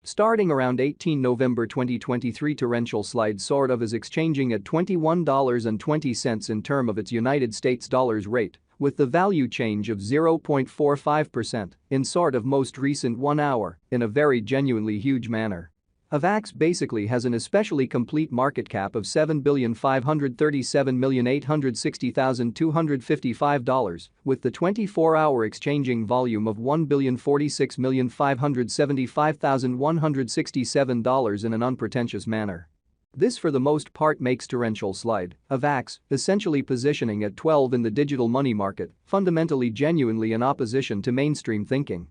Starting around 18 November 2023, torrential slide sort of is exchanging at $21.20 in term of its United States dollars rate, with the value change of 0.45% in sort of most recent 1 hour in a very genuinely huge manner. Avax basically has an especially complete market cap of $7,537,860,255 with the 24-hour exchanging volume of $1,046,575,167 in an unpretentious manner. This for the most part makes torrential slide, Avax, essentially positioning at 12 in the digital money market, fundamentally genuinely in opposition to mainstream thinking.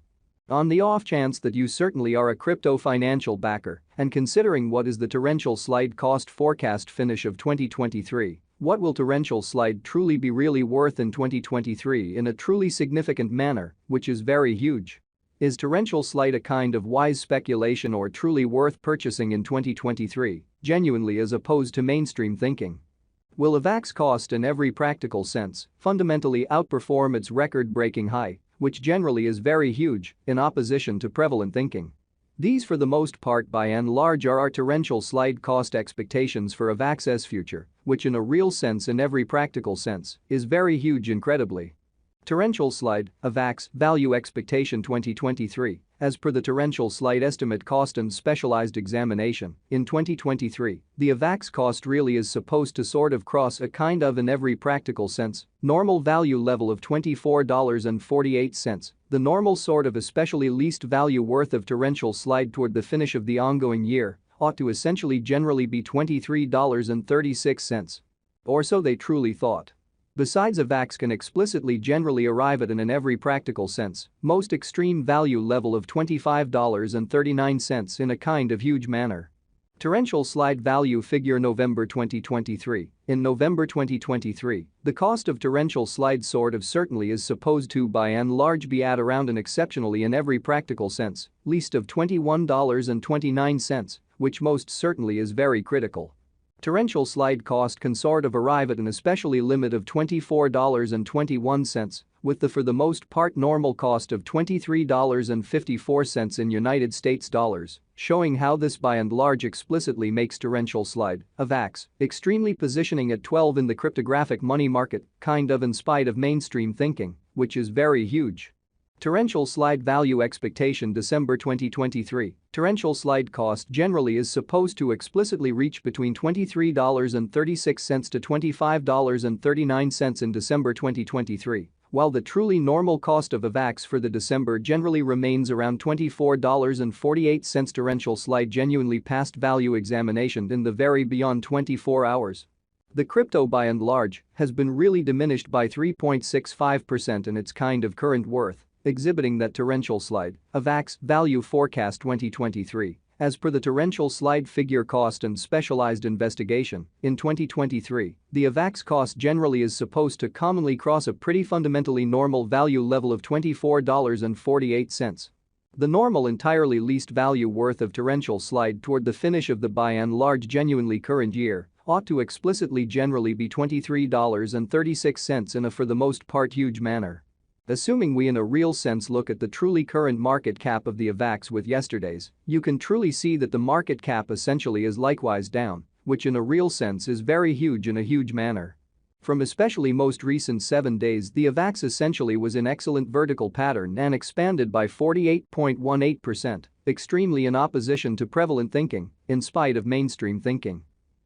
On the off chance that you certainly are a crypto financial backer, and considering what is the torrential slide cost forecast finish of 2023, what will torrential slide truly be really worth in 2023 in a truly significant manner, which is very huge? Is torrential slide a kind of wise speculation or truly worth purchasing in 2023, genuinely as opposed to mainstream thinking? Will Avax cost in every practical sense fundamentally outperform its record-breaking high, which generally is very huge, in opposition to prevalent thinking? These for the most part by and large are our torrential slide cost expectations for Avax's future, which in a real sense in every practical sense is very huge incredibly. Torrential slide, Avax, value expectation 2023, as per the torrential slide estimate cost and specialized examination, in 2023, the Avax cost really is supposed to sort of cross a kind of in every practical sense, normal value level of $24.48, the normal sort of especially least value worth of torrential slide toward the finish of the ongoing year, ought to essentially generally be $23.36. Or so they truly thought. Besides, Avax can explicitly generally arrive at an in every practical sense, most extreme value level of $25.39 in a kind of huge manner. Torrential slide value figure November 2023. In November 2023, the cost of torrential slide sort of certainly is supposed to by and large be at around an exceptionally in every practical sense, least of $21.29, which most certainly is very critical. Torrential slide cost can sort of arrive at an especially limit of $24.21, with the for the most part normal cost of $23.54 in United States dollars, showing how this by and large explicitly makes torrential slide, Avax, extremely positioning at 12 in the cryptographic money market, kind of in spite of mainstream thinking, which is very huge. Torrential slide value expectation December 2023. Torrential slide cost generally is supposed to explicitly reach between $23.36 to $25.39 in December 2023, while the truly normal cost of Avax for the December generally remains around $24.48. Torrential slide genuinely passed value examination in the very beyond 24 hours. The crypto by and large has been really diminished by 3.65% in its kind of current worth, exhibiting that torrential slide, Avax, value forecast 2023, as per the torrential slide figure cost and specialized investigation, in 2023, the Avax cost generally is supposed to commonly cross a pretty fundamentally normal value level of $24.48. The normal entirely least value worth of torrential slide toward the finish of the by and large genuinely current year ought to explicitly generally be $23.36 in a for the most part huge manner. Assuming we in a real sense look at the truly current market cap of the Avax with yesterday's, you can truly see that the market cap essentially is likewise down, which in a real sense is very huge in a huge manner. From especially most recent 7 days, the Avax essentially was in excellent vertical pattern and expanded by 48.18%, extremely in opposition to prevalent thinking, in spite of mainstream thinking.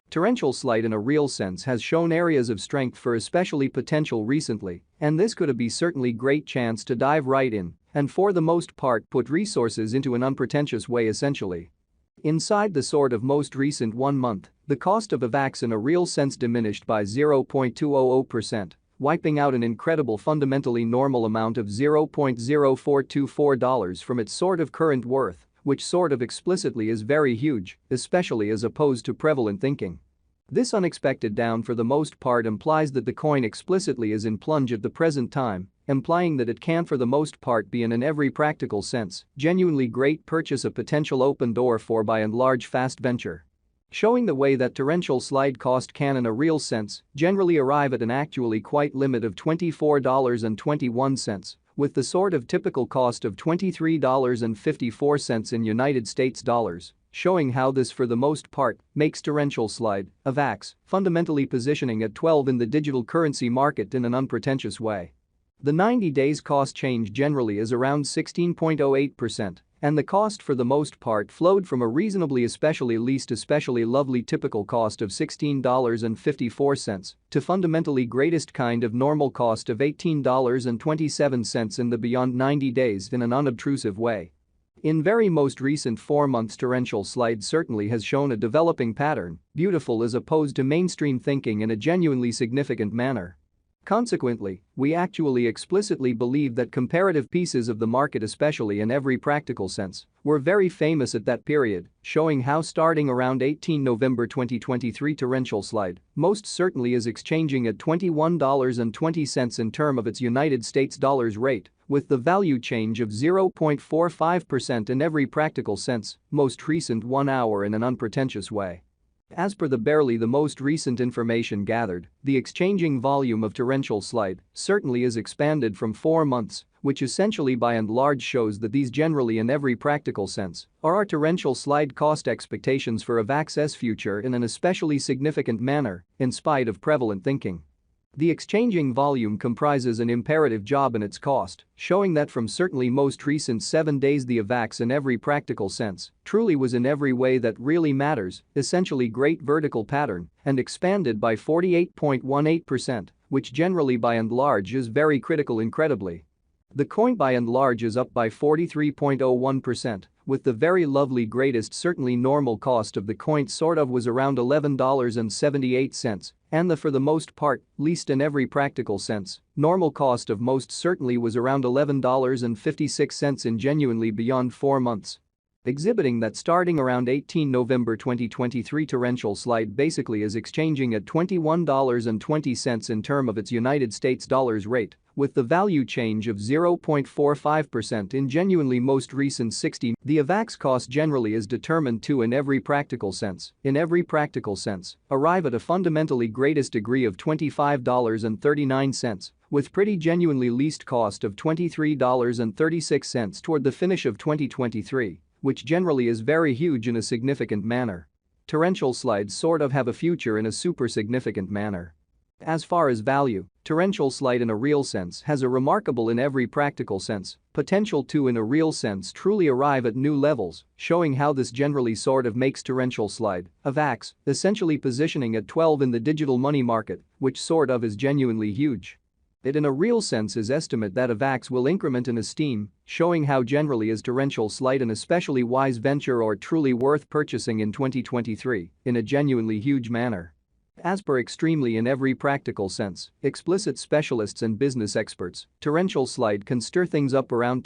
Torrential slide in a real sense has shown areas of strength for especially potential recently, and this could be certainly great chance to dive right in and for the most part put resources into an unpretentious way essentially. Inside the sort of most recent 1 month, the cost of Avax in a real sense diminished by 0.200%, wiping out an incredible fundamentally normal amount of $0.0424 from its sort of current worth, which sort of explicitly is very huge, especially as opposed to prevalent thinking. This unexpected down for the most part implies that the coin explicitly is in plunge at the present time, implying that it can for the most part be in every practical sense, genuinely great purchase, a potential open door for by and large fast venture. Showing the way that torrential slide cost can in a real sense generally arrive at an actually quite limit of $24.21, with the sort of typical cost of $23.54 in United States dollars, showing how this for the most part makes torrential slide, Avax, fundamentally positioning at 12 in the digital currency market in an unpretentious way. The 90 days cost change generally is around 16.08%, and the cost for the most part flowed from a reasonably especially lovely typical cost of $16.54 to fundamentally greatest kind of normal cost of $18.27 in the beyond 90 days in an unobtrusive way. In very most recent 4 months, torrential slide certainly has shown a developing pattern, beautiful as opposed to mainstream thinking in a genuinely significant manner. Consequently, we actually explicitly believe that comparative pieces of the market, especially in every practical sense, were very famous at that period, showing how starting around 18 November 2023 torrential slide most certainly is exchanging at $21.20 in term of its United States dollars rate, with the value change of 0.45% in every practical sense, most recent 1 hour in an unpretentious way. As per the barely the most recent information gathered, the exchanging volume of torrential slide certainly is expanded from 4 months, which essentially by and large shows that these generally in every practical sense are our torrential slide cost expectations for Avax's future in an especially significant manner, in spite of prevalent thinking. The exchanging volume comprises an imperative job in its cost, showing that from certainly most recent 7 days the Avax in every practical sense truly was in every way that really matters, essentially great vertical pattern, and expanded by 48.18%, which generally by and large is very critical incredibly. The coin by and large is up by 43.01%, with the very lovely greatest certainly normal cost of the coin sort of was around $11.78, and the for the most part, least in every practical sense, normal cost of most certainly was around $11.56 in genuinely beyond 4 months. Exhibiting that starting around 18 November 2023 torrential slide basically is exchanging at $21.20 in term of its United States dollars rate, with the value change of 0.45% in genuinely most recent 60. The Avax cost generally is determined to in every practical sense, arrive at a fundamentally greatest degree of $25.39, with pretty genuinely least cost of $23.36 toward the finish of 2023, which generally is very huge in a significant manner. Torrential slides sort of have a future in a super significant manner. As far as value, torrential slide in a real sense has a remarkable in every practical sense potential to in a real sense truly arrive at new levels, showing how this generally sort of makes torrential slide, Avax, essentially positioning at 12 in the digital money market, which sort of is genuinely huge. It in a real sense is estimate that Avax will increment in esteem, showing how generally is torrential slide an especially wise venture or truly worth purchasing in 2023 in a genuinely huge manner. As per extremely in every practical sense, explicit specialists and business experts, torrential slide can stir things up around